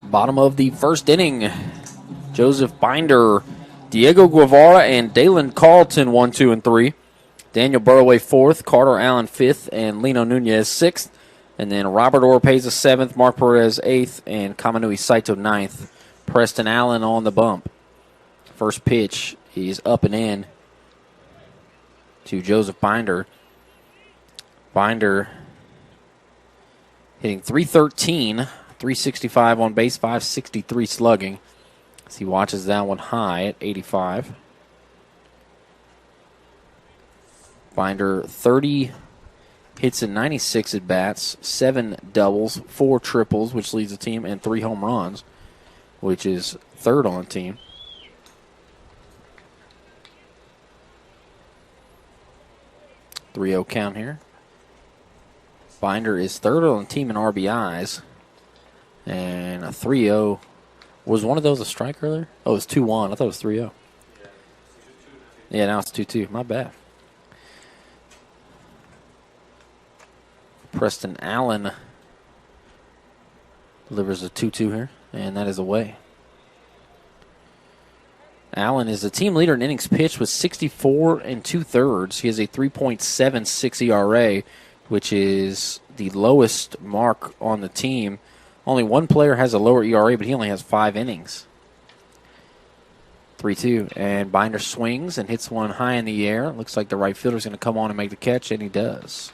Bottom of the first inning. Joseph Binder, Diego Guevara, and Dalen Carlton 1, 2, and 3. Daniel Burroway 4th, Carter Allen 5th, and Lino Nunez 6th. And then Robert Oropeza 7th, Mark Perez 8th, and Kamanui Saito 9th. Preston Allen on the bump. First pitch is up and in to Joseph Binder. Binder hitting .313, 365 on base, 563 slugging. As he watches that one high at 85. Binder 30 hits in 96 at bats, 7 doubles, 4 triples, which leads the team, and 3 home runs, which is third on the team. .30 count here. Binder is third on the team in RBIs. And a 3-0. Was one of those a strike earlier? Oh, it was 2-1. I thought it was 3-0. Yeah, now it's 2-2. My bad. Preston Allen delivers a 2-2 here, and that is away. Allen is the team leader in innings pitched with 64 2/3. He has a 3.76 ERA, which is the lowest mark on the team. Only one player has a lower ERA, but he only has 5 innings. 3-2, and Binder swings and hits one high in the air. Looks like the right fielder is going to come on and make the catch, and he does.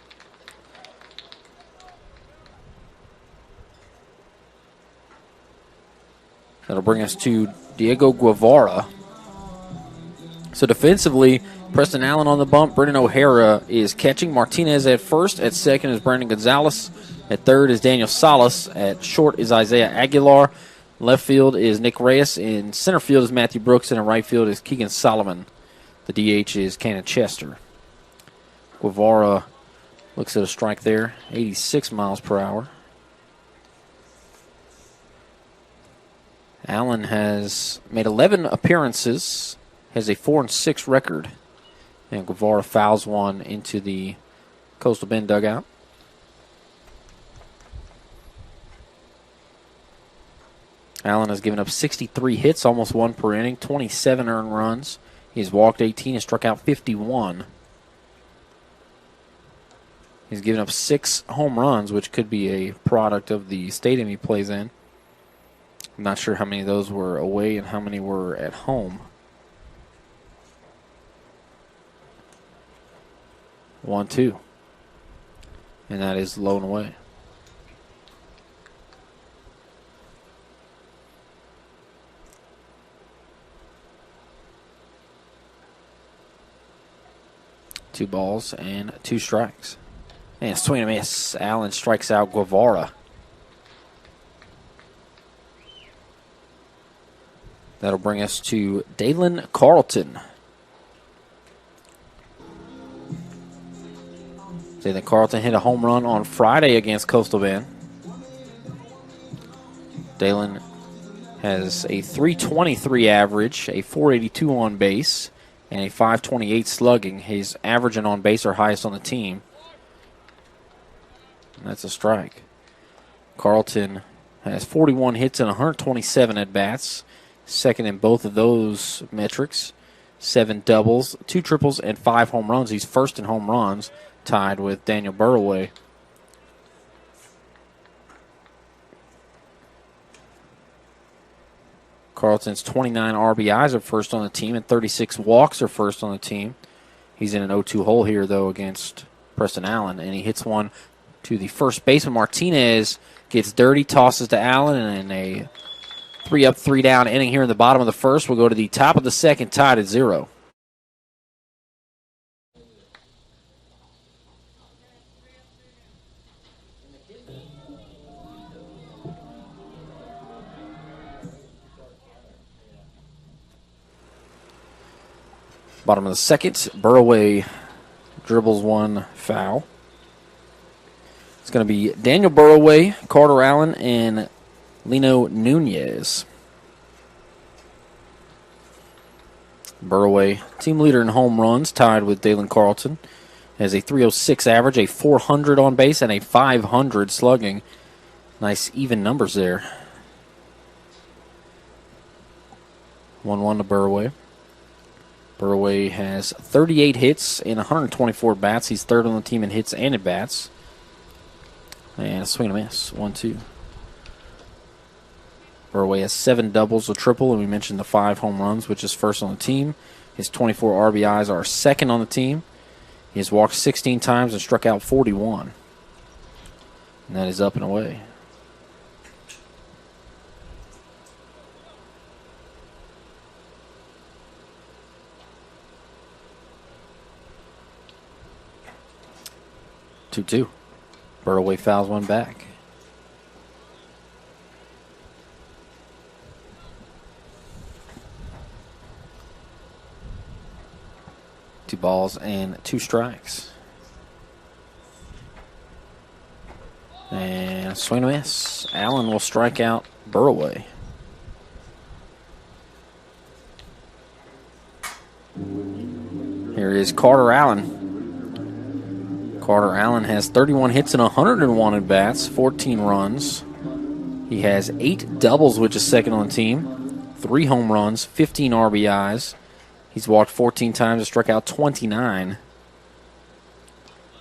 That'll bring us to Diego Guevara. So defensively, Preston Allen on the bump. Brendan O'Hara is catching. Martinez at first. At second is Brandon Gonzalez. At third is Daniel Salas. At short is Isaiah Aguilar. Left field is Nick Reyes. In center field is Matthew Brooks. And in right field is Keegan Solomon. The DH is Cannon Chester. Guevara looks at a strike there. 86 miles per hour. Allen has made 11 appearances, has a 4-6 record, and Guevara fouls one into the Coastal Bend dugout. Allen has given up 63 hits, almost 1 per inning, 27 earned runs. He's walked 18 and struck out 51. He's given up 6 home runs, which could be a product of the stadium he plays in. I'm not sure how many of those were away and how many were at home. 1-2. And that is low and away. Two balls and 2 strikes. And swing and miss. Allen strikes out Guevara. That'll bring us to Dalen Carlton. Dalen Carlton hit a home run on Friday against Coastal Bend. Dalen has a .323 average, a .482 on base, and a .528 slugging. His average and on base are highest on the team. And that's a strike. Carlton has 41 hits and 127 at-bats. Second in both of those metrics. 7 doubles, 2 triples, and 5 home runs. He's first in home runs, tied with Daniel Burroway. Carlton's 29 RBIs are first on the team, and 36 walks are first on the team. He's in an 0-2 hole here, though, against Preston Allen, and he hits one to the first baseman. Martinez gets dirty, tosses to Allen, and a 3-up, 3-down inning here in the bottom of the first. We'll go to the top of the second, tied at 0. Bottom of the second, Burroway dribbles one foul. It's going to be Daniel Burroway, Carter Allen, and Lino Nunez. Burroway, team leader in home runs, tied with Dalen Carlton. Has a .306 average, a .400 on base, and a .500 slugging. Nice even numbers there. 1-1 to Burraway. Burraway has 38 hits and 124 bats. He's third on the team in hits and at bats. And a swing and a miss. 1-2. Burraway has 7 doubles, a triple, and we mentioned the 5 home runs, which is first on the team. His 24 RBIs are second on the team. He has walked 16 times and struck out 41. And that is up and away. Two. Burraway fouls one back. Two balls and 2 strikes. And swing and a miss. Allen will strike out Burraway. Here is Carter Allen. Carter Allen has 31 hits and 101 at bats, 14 runs. He has 8 doubles, which is second on the team, 3 home runs, 15 RBIs. He's walked 14 times and struck out 29.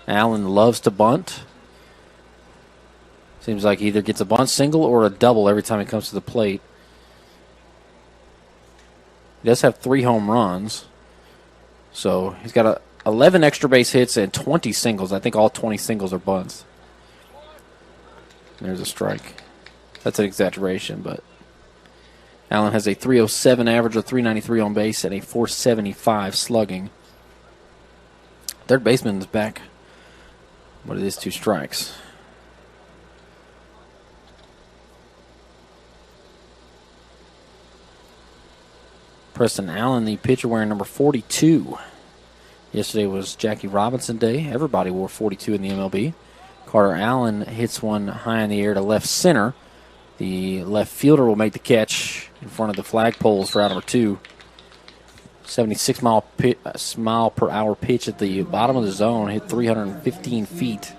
Allen loves to bunt. Seems like he either gets a bunt single or a double every time he comes to the plate. He does have 3 home runs. So he's got 11 extra base hits and 20 singles. I think all 20 singles are bunts. There's a strike. That's an exaggeration, but Allen has a 307 average, a 393 on base, and a 475 slugging. Third baseman is back. But it is 2 strikes. Preston Allen, the pitcher, wearing number 42. Yesterday was Jackie Robinson Day. Everybody wore 42 in the MLB. Carter Allen hits one high in the air to left center. The left fielder will make the catch in front of the flagpoles for out number 2. 76 mile per hour pitch at the bottom of the zone. Hit 315 feet.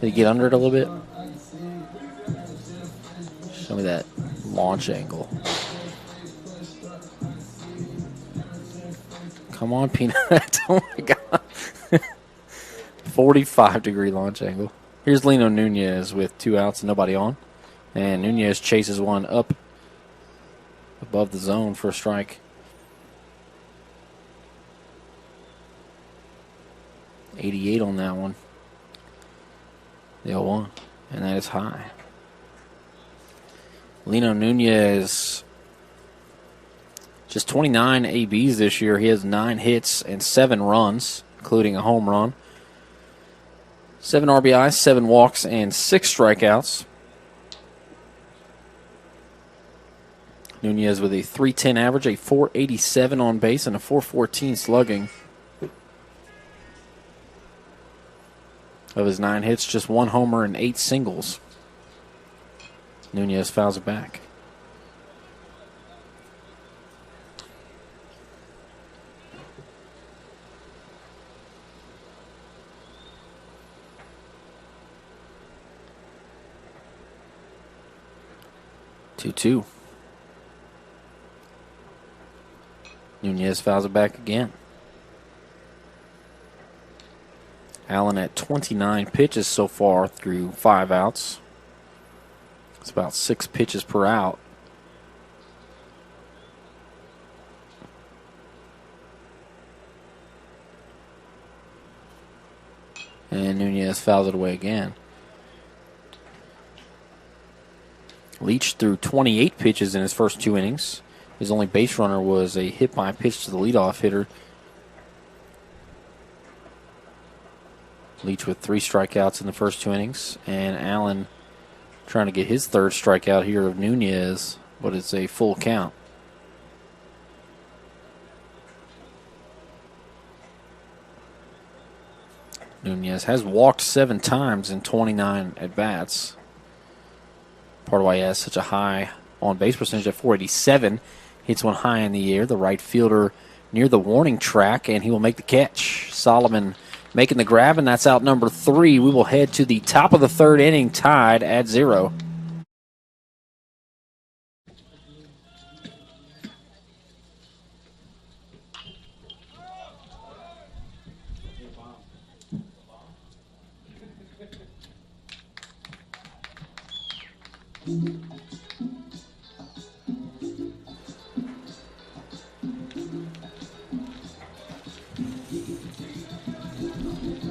Did he get under it a little bit? Show me that launch angle. Come on, Peanut. Oh, my God. 45-degree launch angle. Here's Lino Nunez with 2 outs and nobody on. And Nunez chases one up above the zone for a strike. 88 on that one. The 0-1. And that is high. Lino Nunez, just 29 ABs this year. He has 9 hits and 7 runs, including a home run. 7 RBIs, 7 walks, and 6 strikeouts. Nunez with a 310 average, a 487 on base, and a 414 slugging. Of his 9 hits, just 1 homer and 8 singles. Nunez fouls it back. Two. Nunez fouls it back again. Allen at 29 pitches so far through 5 outs. It's about 6 pitches per out. And Nunez fouls it away again. Leach threw 28 pitches in his first 2 innings. His only base runner was a hit by pitch to the leadoff hitter. Leach with 3 strikeouts in the first 2 innings. And Allen trying to get his 3rd strikeout here of Nunez, but it's a full count. Nunez has walked 7 times in 29 at-bats. Part of why he has such a high on-base percentage at 487. Hits one high in the air. The right fielder near the warning track, and he will make the catch. Solomon making the grab, and that's out number 3. We will head to the top of the 3rd inning, tied at 0.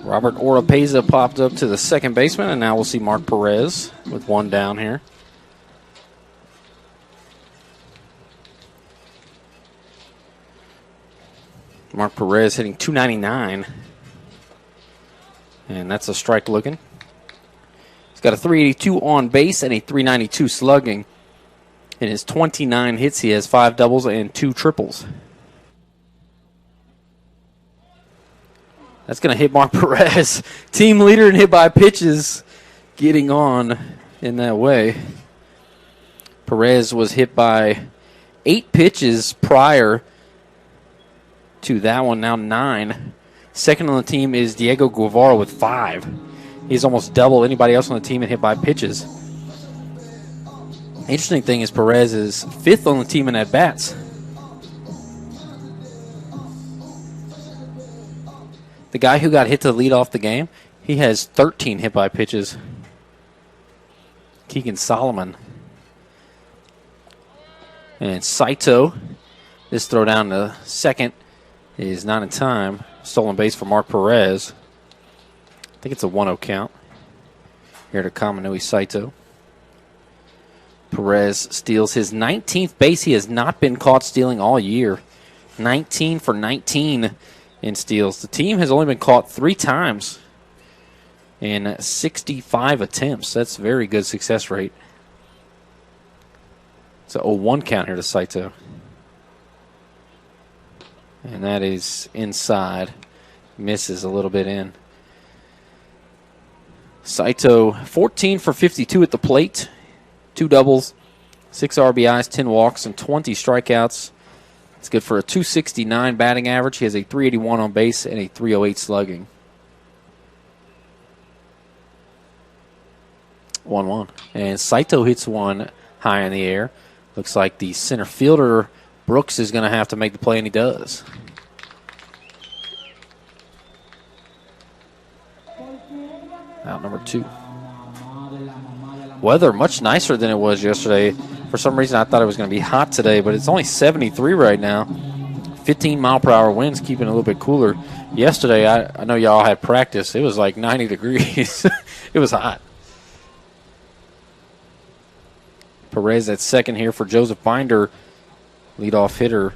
Robert Oropeza popped up to the second baseman, and now we'll see Mark Perez with one down here. Mark Perez hitting .299, and that's a strike looking. He's got a .382 on base and a .392 slugging. In his 29 hits, he has 5 doubles and 2 triples. That's going to hit Mark Perez. Team leader in hit by pitches, getting on in that way. Perez was hit by 8 pitches prior to that one, now 9. Second on the team is Diego Guevara with 5. He's almost double anybody else on the team in hit by pitches. Interesting thing is Perez is 5th on the team in at-bats. The guy who got hit to lead off the game, he has 13 hit by pitches. Keegan Solomon. And Saito, this throw down to second is not in time. Stolen base for Mark Perez. I think it's a 1-0 count here to Kamanui Saito. Perez steals his 19th base. He has not been caught stealing all year. 19 for 19 in steals. The team has only been caught 3 times in 65 attempts. That's a very good success rate. It's a 0-1 count here to Saito. And that is inside. Misses a little bit in. Saito, 14 for 52 at the plate. 2 doubles, 6 RBIs, 10 walks, and 20 strikeouts. It's good for a .269 batting average. He has a .381 on base and a .308 slugging. 1-1. And Saito hits one high in the air. Looks like the center fielder, Brooks, is going to have to make the play, and he does. Out number 2. Weather much nicer than it was yesterday. For some reason, I thought it was going to be hot today, but it's only 73 right now. 15-mile-per-hour winds, keeping it a little bit cooler. Yesterday, I know y'all had practice. It was like 90 degrees. It was hot. Perez at second here for Joseph Binder, leadoff hitter.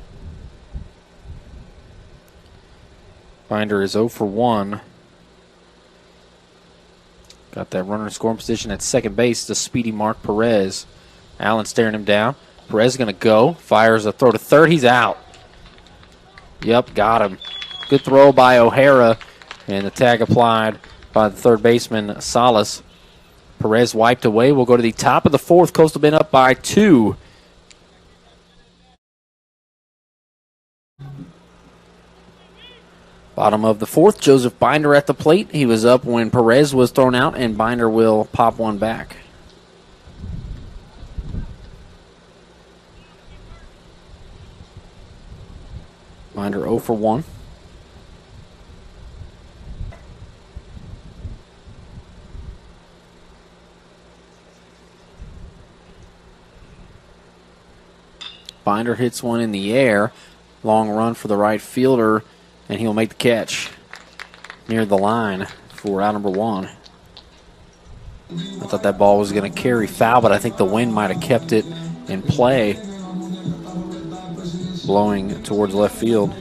Binder is 0 for 1. Got that runner in scoring position at second base, the speedy Mark Perez. Allen staring him down. Perez is going to go. Fires a throw to third. He's out. Yep, got him. Good throw by O'Hara. And the tag applied by the third baseman, Salas. Perez wiped away. We'll go to the top of the 4th. Coastal Bend up by 2. Bottom of the 4th, Joseph Binder at the plate. He was up when Perez was thrown out, and Binder will pop one back. Binder 0 for 1. Binder hits one in the air. Long run for the right fielder, and he'll make the catch near the line for out number 1. I thought that ball was going to carry foul, but I think the wind might have kept it in play, blowing towards left field.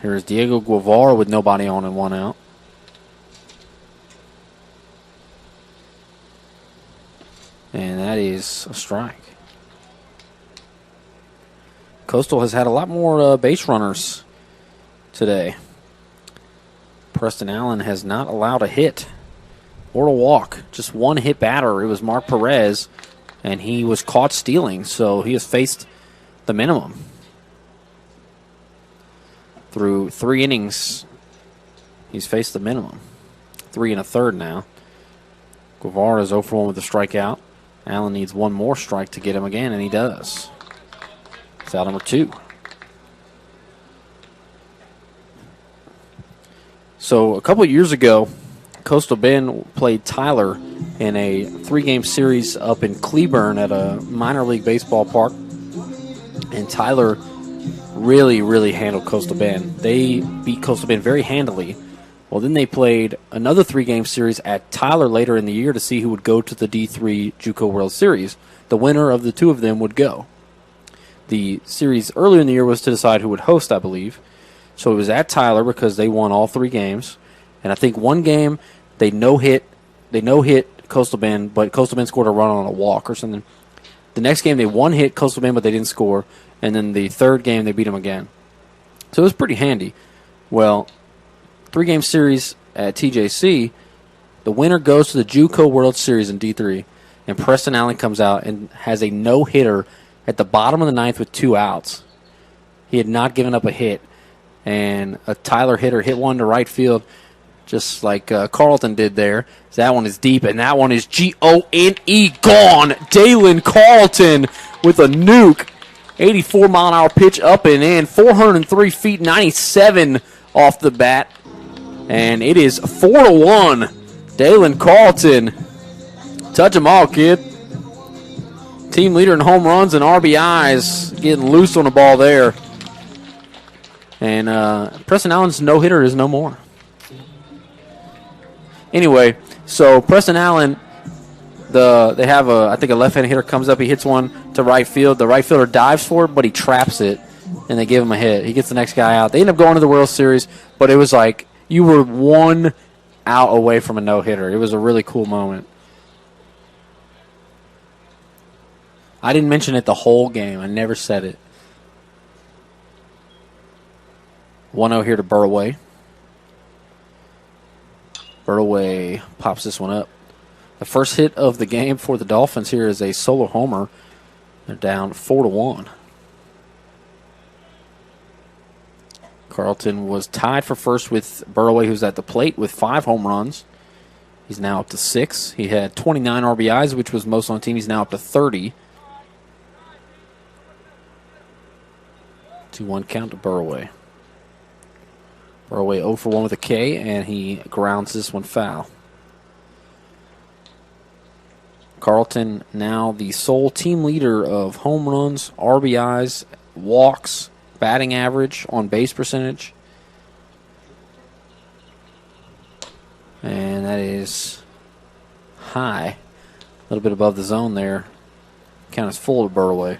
Here's Diego Guevara with nobody on and 1 out. And that is a strike. Coastal has had a lot more base runners today. Preston Allen has not allowed a hit or a walk. Just 1 hit batter. It was Mark Perez, and he was caught stealing, so he has faced the minimum. Through 3 innings, he's faced the minimum. 3 1/3 now. Guevara is 0 for 1 with a strikeout. Allen needs 1 more strike to get him again, and he does. It's out number 2. So a couple of years ago, Coastal Bend played Tyler in a 3-game series up in Cleburne at a minor league baseball park. And Tyler really, really handled Coastal Bend. They beat Coastal Bend very handily. Well, then they played another 3-game series at Tyler later in the year to see who would go to the D3 JUCO World Series. The winner of the two of them would go. The series earlier in the year was to decide who would host, I believe. So it was at Tyler because they won all 3 games. And I think one game they no-hit Coastal Bend, but Coastal Bend scored a run on a walk or something. The next game they one-hit Coastal Bend, but they didn't score. And then the third game they beat them again. So it was pretty handy. Well, 3-game series at TJC, the winner goes to the JUCO World Series in D3, and Preston Allen comes out and has a no-hitter at the bottom of the 9th with 2 outs. He had not given up a hit, and a Tyler hitter hit one to right field, just like Carlton did there. So that one is deep, and that one is G-O-N-E, gone. Dalen Carlton with a nuke. 84-mile-an-hour pitch up and in, 403 feet, 97 off the bat. And it is 4-1. Dalen Carlton. Touch them all, kid. Team leader in home runs and RBIs. Getting loose on the ball there. And Preston Allen's no-hitter is no more. Anyway, so Preston Allen, they have I think a left-handed hitter comes up. He hits one to right field. The right fielder dives for it, but he traps it, and they give him a hit. He gets the next guy out. They end up going to the World Series, but it was like you were 1 out away from a no-hitter. It was a really cool moment. I didn't mention it the whole game. I never said it. 1-0 here to Burraway. Burraway pops this one up. The first hit of the game for the Dolphins here is a solo homer. They're down 4-1. Carlton was tied for first with Burraway, who's at the plate with 5 home runs. He's now up to 6. He had 29 RBIs, which was most on the team. He's now up to 30. 2-1 count to Burraway. Burraway 0 for 1 with a K, and he grounds this one foul. Carlton now the sole team leader of home runs, RBIs, walks, batting average, on base percentage. And that is high. A little bit above the zone there. Count is full to Burraway.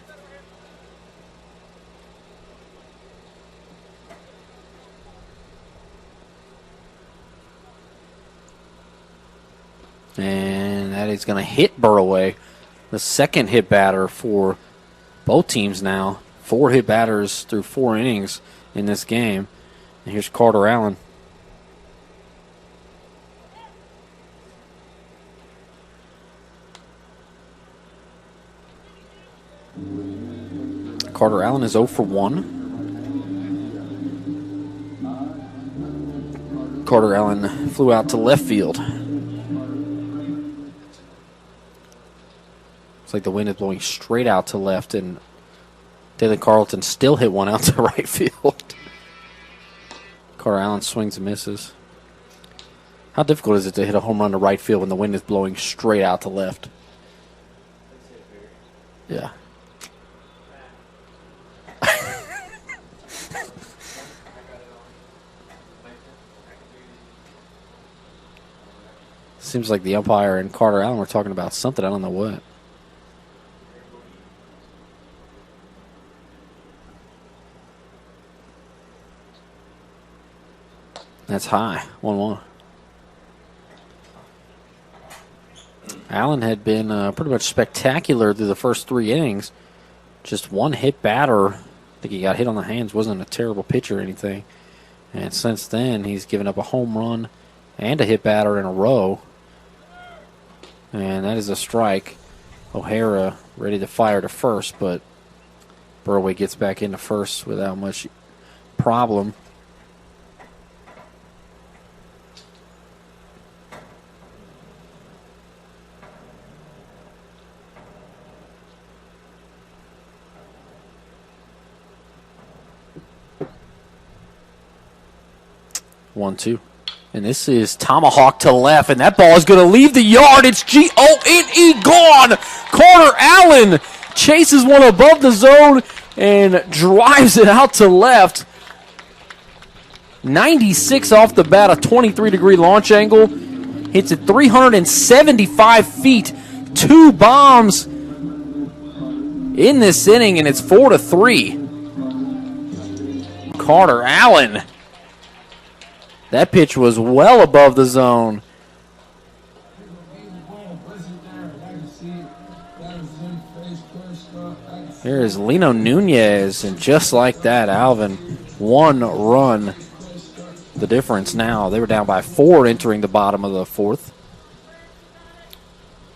And that is going to hit Burraway. The second hit batter for both teams now. 4 hit batters through 4 innings in this game. And here's Carter Allen. Carter Allen is 0 for 1. Carter Allen flew out to left field. It's like the wind is blowing straight out to left, and Dalen Carlton still hit one out to right field. Carter Allen swings and misses. How difficult is it to hit a home run to right field when the wind is blowing straight out to left? Yeah. Seems like the umpire and Carter Allen were talking about something. I don't know what. That's high, 1-1. Allen had been pretty much spectacular through the first 3 innings. Just 1 hit batter. I think he got hit on the hands. Wasn't a terrible pitch or anything. And since then, he's given up a home run and a hit batter in a row. And that is a strike. O'Hara ready to fire to first, but Burraway gets back into first without much problem. One, two. And this is tomahawk to left, and that ball is going to leave the yard. It's G-O-N-E, gone. Carter Allen chases one above the zone and drives it out to left. 96 off the bat, a 23-degree launch angle. Hits it 375 feet. 2 bombs in this inning, and it's 4-3. Carter Allen. That pitch was well above the zone. Here is Lino Nunez, and just like that, Alvin, 1 run. The difference now. They were down by 4 entering the bottom of the 4th.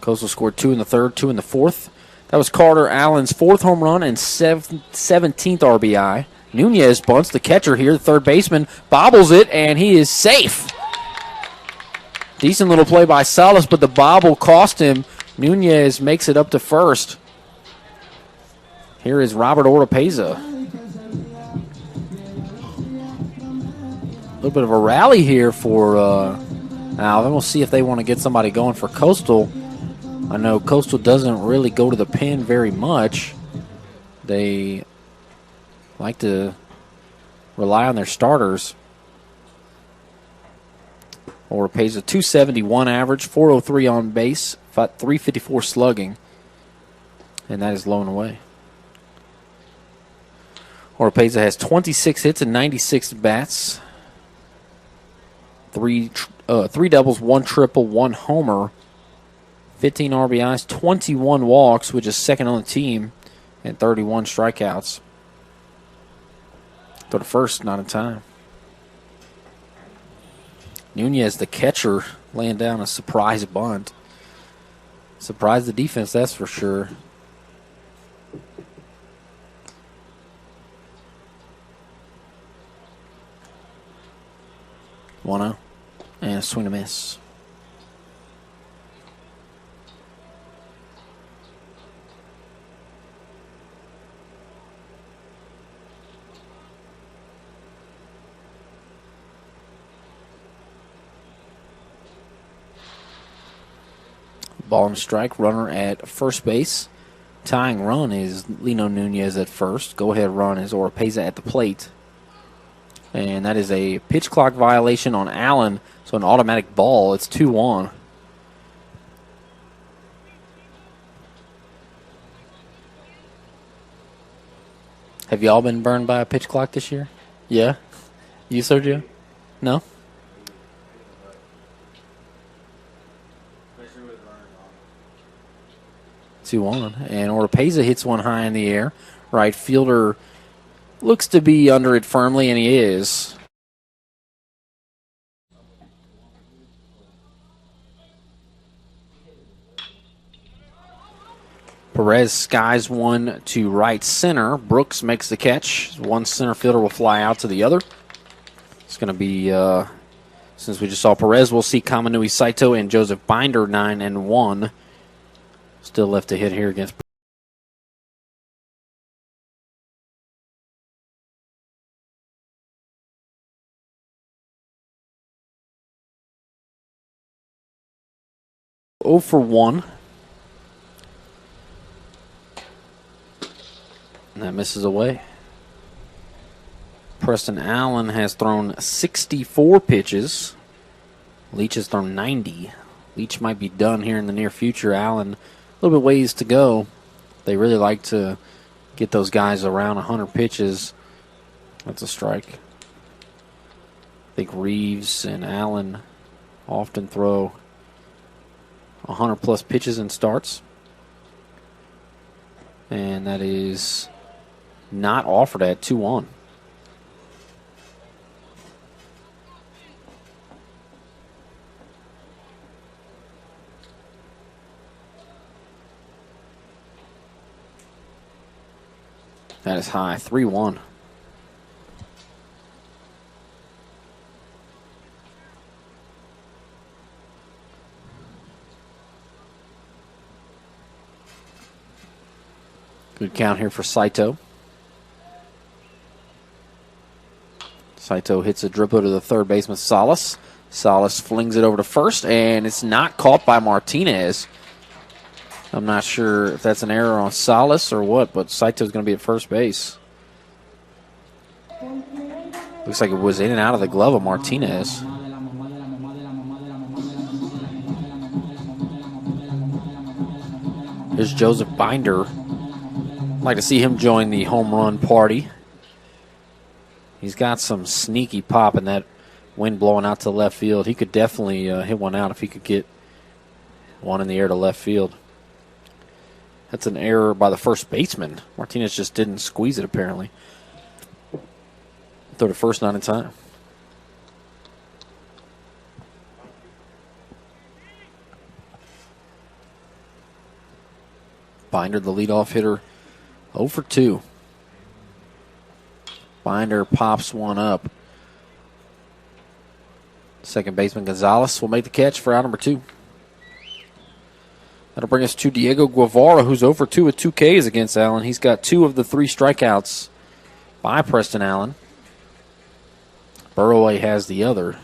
Coastal scored 2 in the 3rd, 2 in the 4th. That was Carter Allen's 4th home run and 17th RBI. Nunez bunts the catcher here. The third baseman bobbles it, and he is safe. Decent little play by Salas, but the bobble cost him. Nunez makes it up to first. Here is Robert Oropeza. A little bit of a rally here for Alvin. We'll see if they want to get somebody going for Coastal. I know Coastal doesn't really go to the pen very much. They like to rely on their starters. Oropeza, 271 average, 403 on base, 354 slugging, and that is low and away. Oropeza has 26 hits and 96 bats. Three doubles, 1 triple, 1 homer, 15 RBIs, 21 walks, which is second on the team, and 31 strikeouts. Throw to first, not in time. Nunez, the catcher, laying down a surprise bunt. Surprised the defense, that's for sure. One-0, and a swing and a miss. Ball and strike, runner at first base. Tying run is Lino Nunez at first. Go-ahead run is Oropeza at the plate. And that is a pitch clock violation on Allen, so an automatic ball. It's 2-1. Have y'all been burned by a pitch clock this year? Yeah? You, Sergio? No? Two on, and Oropeza hits one high in the air. Right fielder looks to be under it firmly, and he is. Perez skies one to right center. Brooks makes the catch. One center fielder will fly out to the other. It's going to be, since we just saw Perez, we'll see Kamanui Saito and Joseph Binder 9-1. Still left to hit here against. Oh for 1. And that misses away. Preston Allen has thrown 64 pitches. Leach has thrown 90. Leach might be done here in the near future. Allen, a little bit ways to go. They really like to get those guys around 100 pitches. That's a strike. I think Reeves and Allen often throw 100-plus pitches in starts. And that is not offered at 2-1. That is high, 3-1. Good count here for Saito. Saito hits a dribble to the third baseman, Salas. Salas flings it over to first, and it's not caught by Martinez. I'm not sure if that's an error on Salas or what, but Saito's going to be at first base. Looks like it was in and out of the glove of Martinez. Here's Joseph Binder. I'd like to see him join the home run party. He's got some sneaky pop in that wind blowing out to left field. He could definitely hit one out if he could get one in the air to left field. That's an error by the first baseman. Martinez just didn't squeeze it, apparently. Throw to first, not in time. Binder, the leadoff hitter, 0 for 2. Binder pops one up. Second baseman Gonzalez will make the catch for out number 2. That'll bring us to Diego Guevara, who's 0 for 2 with 2 Ks against Allen. He's got 2 of the 3 strikeouts by Preston Allen. Burroway has the other.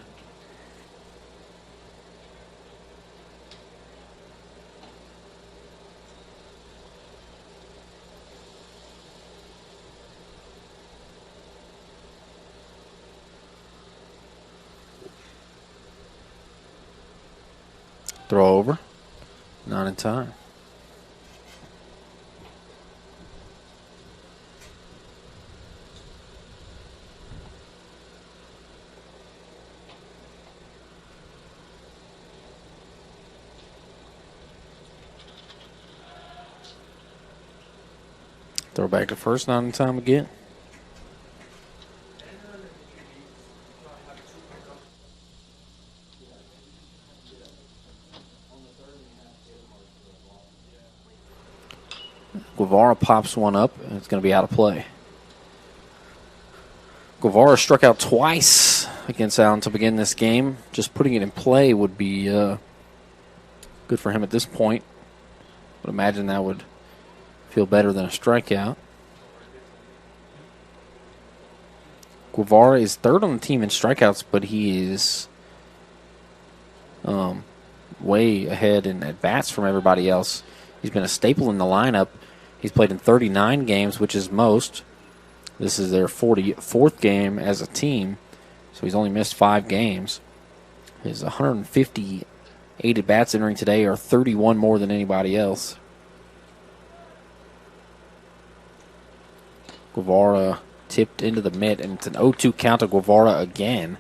Throw over. Not in time. Throw back to first, not in time again. Guevara pops one up, and it's going to be out of play. Guevara struck out twice against Allen to begin this game. Just putting it in play would be good for him at this point. But imagine that would feel better than a strikeout. Guevara is third on the team in strikeouts, but he is way ahead in at-bats from everybody else. He's been a staple in the lineup. He's played in 39 games, which is most. This is their 44th game as a team, so he's only missed 5 games. His 158 at-bats entering today are 31 more than anybody else. Guevara tipped into the mitt, and it's an 0-2 count to Guevara again.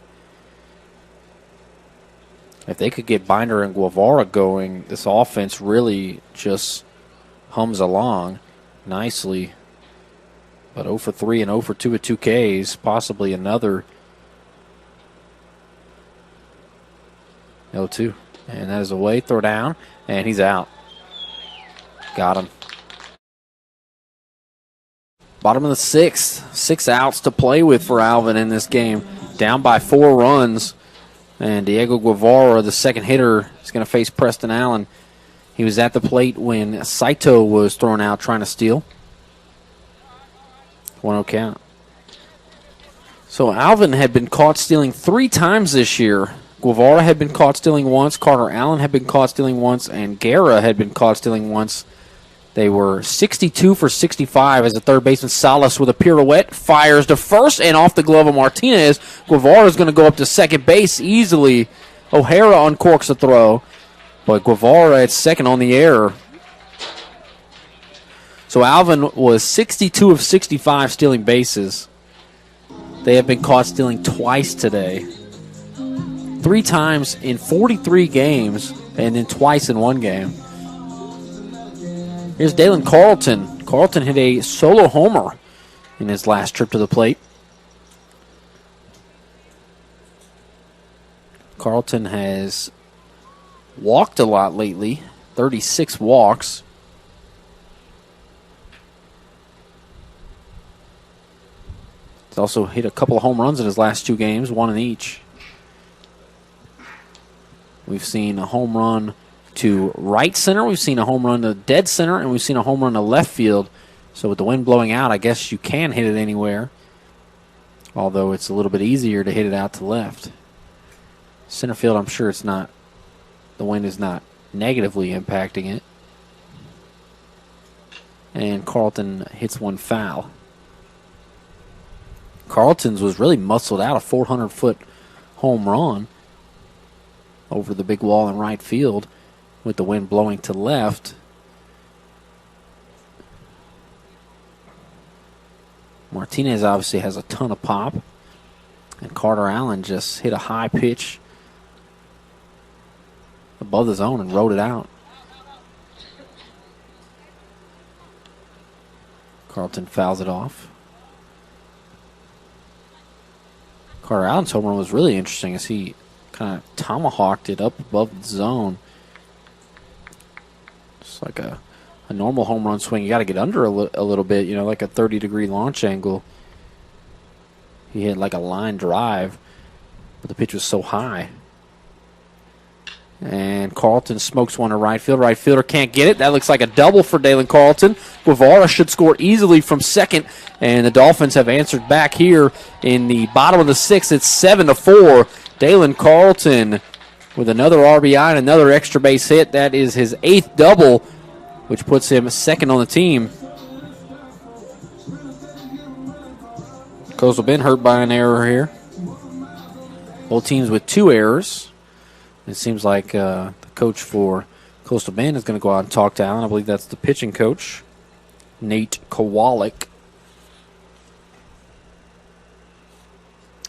If they could get Binder and Guevara going, this offense really just hums along nicely. But 0 for 3 and 0 for 2 with 2 Ks, possibly another 0-2. And that is away, throw down, and he's out. Got him. Bottom of the 6th. 6 outs to play with for Alvin in this game. Down by 4 runs. And Diego Guevara, the second hitter, is going to face Preston Allen. He was at the plate when Saito was thrown out trying to steal. 1-0 count. So Alvin had been caught stealing 3 times this year. Guevara had been caught stealing once, Carter Allen had been caught stealing once, and Guerra had been caught stealing once. They were 62 for 65 as the third baseman Salas with a pirouette fires to first and off the glove of Martinez. Guevara is going to go up to second base easily. O'Hara uncorks the throw, but Guevara at second on the error. So Alvin was 62 of 65 stealing bases. They have been caught stealing twice today. 3 times in 43 games, and then twice in 1 game. Here's Dalen Carlton. Carlton hit a solo homer in his last trip to the plate. Carlton has walked a lot lately, 36 walks. He's also hit a couple of home runs in his last 2 games, 1 in each. We've seen a home run to right center, we've seen a home run to dead center, and we've seen a home run to left field. So with the wind blowing out, I guess you can hit it anywhere, although it's a little bit easier to hit it out to left. Center field, I'm sure it's not, the wind is not negatively impacting it. and Carlton hits one foul. Carlton's was really muscled out, a 400-foot home run over the big wall in right field with the wind blowing to left. Martinez obviously has a ton of pop, and Carter Allen just hit a high pitch above the zone and rode it out. Carlton fouls it off. Carter Allen's home run was really interesting as he kind of tomahawked it up above the zone. It's like a normal home run swing. You got to get under a little bit, you know, like a 30-degree launch angle. He hit like a line drive, but the pitch was so high. And Carlton smokes one to right field. Right fielder can't get it. That looks like a double for Dalen Carlton. Guevara should score easily from second, and the Dolphins have answered back here in the bottom of the sixth. It's 7-4. Dalen Carlton with another RBI and another extra base hit. That is his 8th double, which puts him second on the team. Coastal Bend hurt by an error here. Both teams with 2 errors. It seems like the coach for Coastal Bend is going to go out and talk to Allen. I believe that's the pitching coach, Nate Kowalik.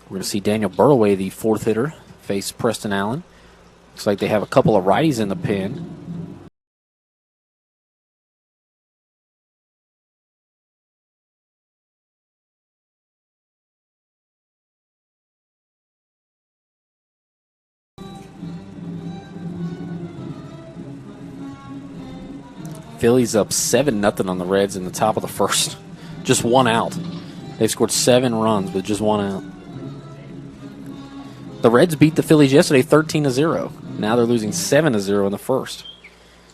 We're going to see Daniel Burroway, the 4th hitter, face Preston Allen. Looks like they have a couple of righties in the pen. Phillies up 7-0 on the Reds in the top of the first. Just 1 out. They've scored 7 runs with just 1 out. The Reds beat the Phillies yesterday 13-0. Now they're losing 7-0 in the first.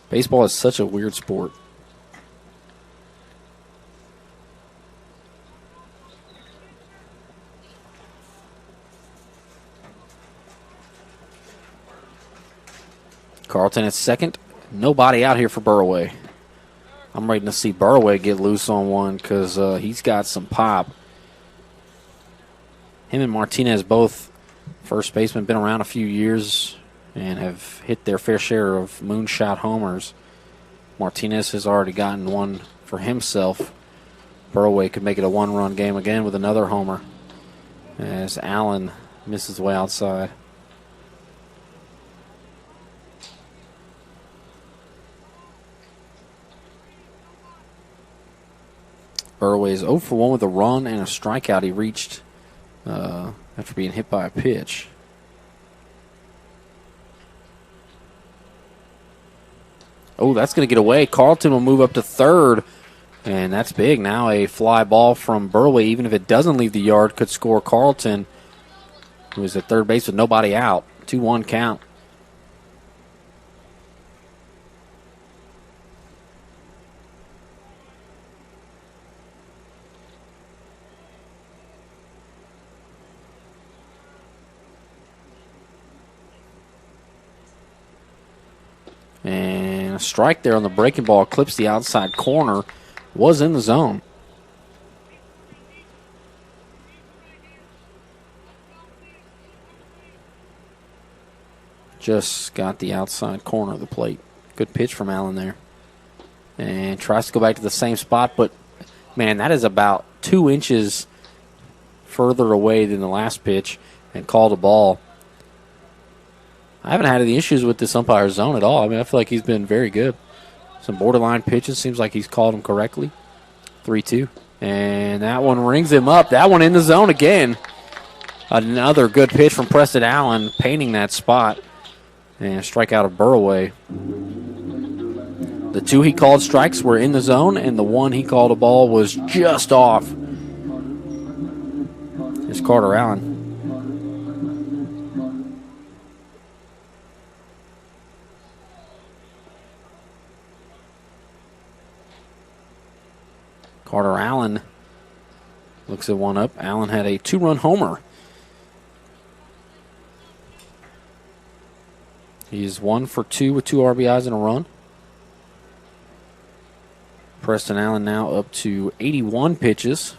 Baseball is such a weird sport. Carlton at second. Nobody out here for Burroway. I'm ready to see Burroway get loose on one because he's got some pop. Him and Martinez, both first basemen, been around a few years and have hit their fair share of moonshot homers. Martinez has already gotten one for himself. Burroway could make it a 1-run game again with another homer as Allen misses way outside. Burroway is 0 for 1 with a run and a strikeout he reached after being hit by a pitch. Oh, that's going to get away. Carlton will move up to third, and that's big. Now a fly ball from Burroway, even if it doesn't leave the yard, could score Carlton, who is at third base with nobody out. 2-1 count. And a strike there on the breaking ball, clips the outside corner, was in the zone. Just got the outside corner of the plate. Good pitch from Allen there. And tries to go back to the same spot, but man, that is about 2 inches further away than the last pitch, and called a ball. I haven't had any issues with this umpire's zone at all. I mean, I feel like he's been very good. Some borderline pitches. Seems like he's called them correctly. 3-2. And that one rings him up. That one in the zone again. Another good pitch from Preston Allen, painting that spot. And a strikeout of Burroway. The 2 he called strikes were in the zone, and the 1 he called a ball was just off. Here's Carter Allen. Carter Allen looks at one up. Allen had a 2-run homer. He's 1 for 2 with 2 RBIs and a run. Preston Allen now up to 81 pitches.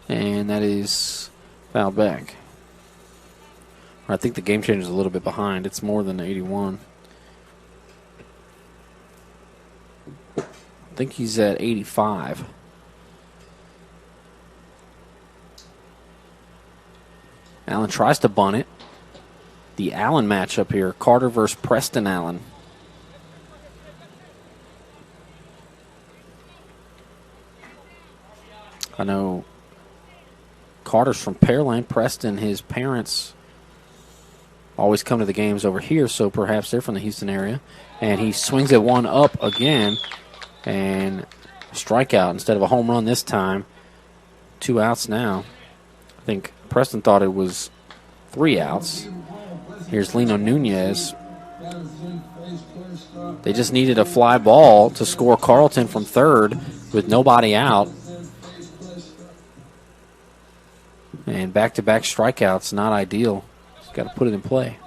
And that is fouled back. I think the game changer is a little bit behind. It's more than 81. I think he's at 85. Allen tries to bunt it. The Allen matchup here, Carter versus Preston Allen. I know Carter's from Pearland. Preston, his parents always come to the games over here, so perhaps they're from the Houston area. And he swings at one up again, and strikeout instead of a home run this time. 2 outs now. I think Preston thought it was 3 outs. Here's Lino Nunez. They just needed a fly ball to score Carlton from third with nobody out. And back-to-back strikeouts, not ideal. Just got to put it in play.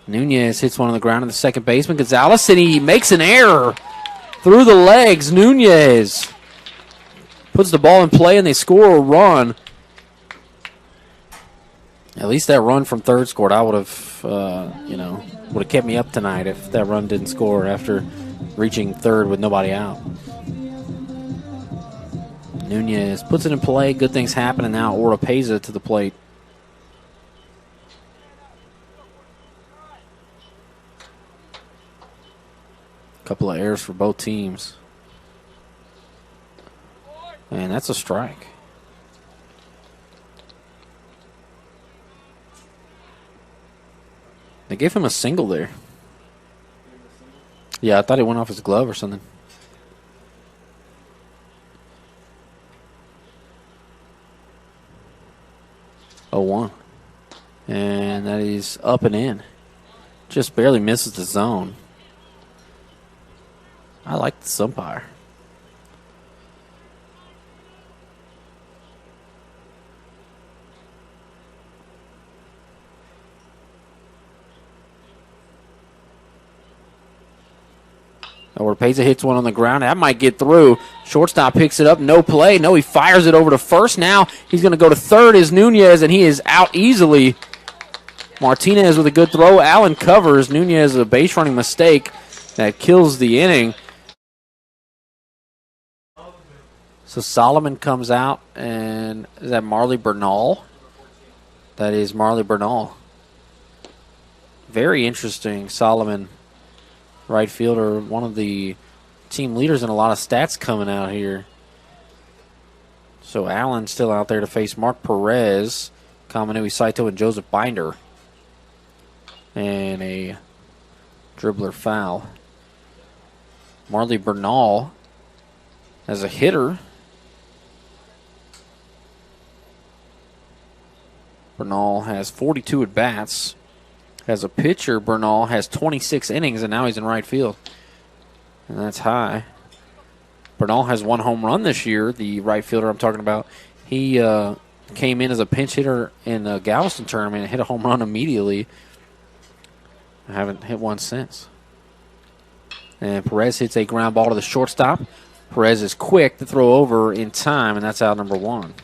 Nunez hits one on the ground to the second baseman, Gonzalez, and he makes an error through the legs. Nunez puts the ball in play, and they score a run. At least that run from third scored. I would have, would have kept me up tonight if that run didn't score after reaching third with nobody out. Nunez puts it in play. Good things happen, and now Oropeza to the plate. Couple of errors for both teams. And that's a strike. They gave him a single there. Yeah, I thought it went off his glove or something. Oh, 1. And that is up and in. Just barely misses the zone. I like this umpire. Oropeza hits one on the ground. That might get through. Shortstop picks it up. No play. No, he fires it over to first. Now he's going to go to third is Nunez, and he is out easily. Martinez with a good throw. Allen covers. Nunez a base running mistake that kills the inning. So Solomon comes out, and is that Marley Bernal? That is Marley Bernal. Very interesting. Solomon, right fielder, one of the team leaders in a lot of stats coming out here. So Allen still out there to face Mark Perez, Kamanui Saito, and Joseph Binder. And a dribbler foul. Marley Bernal as a hitter. Bernal has 42 at-bats. As a pitcher, Bernal has 26 innings, and now he's in right field. And that's high. Bernal has 1 home run this year, the right fielder I'm talking about. He came in as a pinch hitter in the Galveston tournament and hit a home run immediately. I haven't hit one since. And Perez hits a ground ball to the shortstop. Perez is quick to throw over in time, and that's out number 1.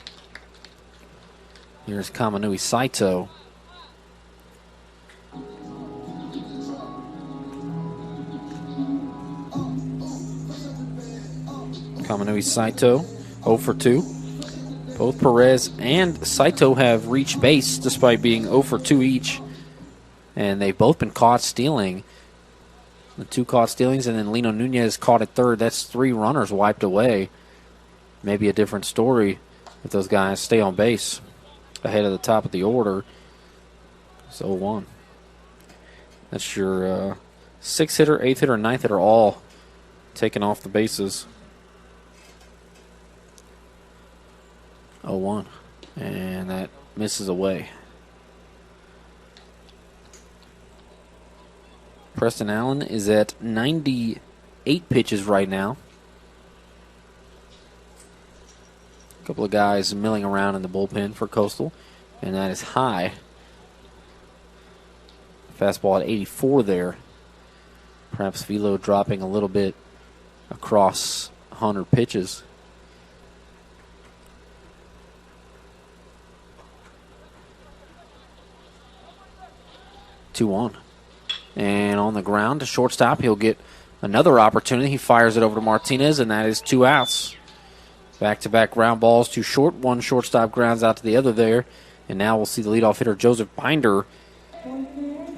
Here's Kamanui Saito. Kamanui Saito, 0 for 2. Both Perez and Saito have reached base despite being 0 for 2 each. And they've both been caught stealing. The 2 caught stealings, and then Lino Nunez caught at third. That's 3 runners wiped away. Maybe a different story if those guys stay on base ahead of the top of the order. It's 0-1. That's your 6th hitter, 8th hitter, and 9th hitter all taken off the bases. 0-1. And that misses away. Preston Allen is at 98 pitches right now. A couple of guys milling around in the bullpen for Coastal, and that is high. Fastball at 84 there. Perhaps velo dropping a little bit across 100 pitches. Two on. And on the ground to shortstop, he'll get another opportunity. He fires it over to Martinez, and that is 2 outs. Back-to-back ground balls to short. One shortstop grounds out to the other there. And now we'll see the leadoff hitter, Joseph Binder.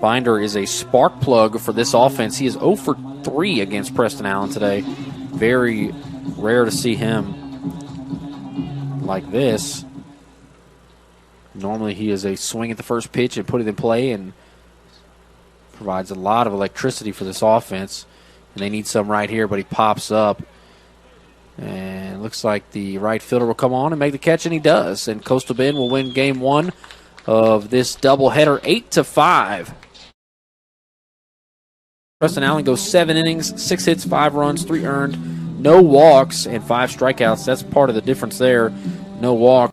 Binder is a spark plug for this offense. He is 0 for 3 against Preston Allen today. Very rare to see him like this. Normally he is a swing at the first pitch and put it in play and provides a lot of electricity for this offense. And they need some right here, but he pops up. And it looks like the right fielder will come on and make the catch, and he does. And Coastal Bend will win game 1 of this doubleheader 8-5. Preston Allen goes 7 innings, 6 hits, 5 runs, 3 earned, no walks, and 5 strikeouts. That's part of the difference there. No walk.